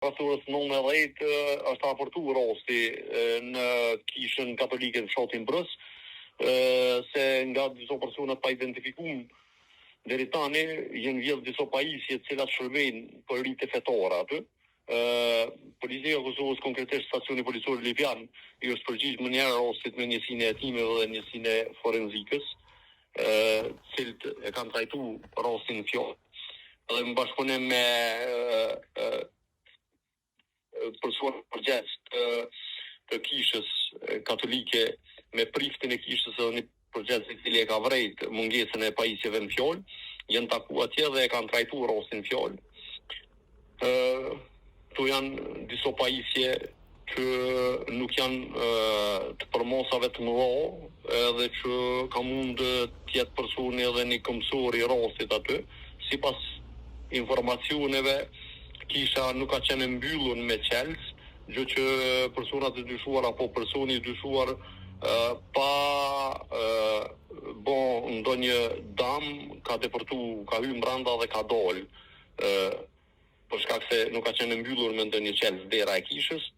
Rreth orës 19 është raportu rasti në kishën katolike në fshatin Brës, se nga disa persona pa identifikuar deri tani janë vjedhur disa pajisje të cilat shërbejnë për rite fetare aty. Policia e Kosovës, konkretisht stacioni policor libian, i është përgjigj më njëherë rastit me njësinë e hetimeve dhe njësinë e forenzikës, cilët e kanë trajtuar rastin në fjalë. Dhe më bashkëpunim me persona përgjegjës të kishës katolike me priftin e kishës edhe një përgjegjës i cili e ka vrejt mungesën e pajisjeve në fjalë, janë taku atje dhe e kanë trajtuar rastin në fjalë. Këto janë disa pajisje që nuk janë të përmosave të mëdha, edhe që ka mund të jetë personi edhe një këmësor i rastit aty. Sipas informacioneve, kisha nuk ka qenë mbyllur me qelës, gjë që personat e dyshuar apo personi i dyshuar pa bon ndonjë dam ka deportu, ka hyrë brenda dhe ka dalë. Për shkak se nuk ka qenë mbyllur me ndonjë qelë dera e kishës.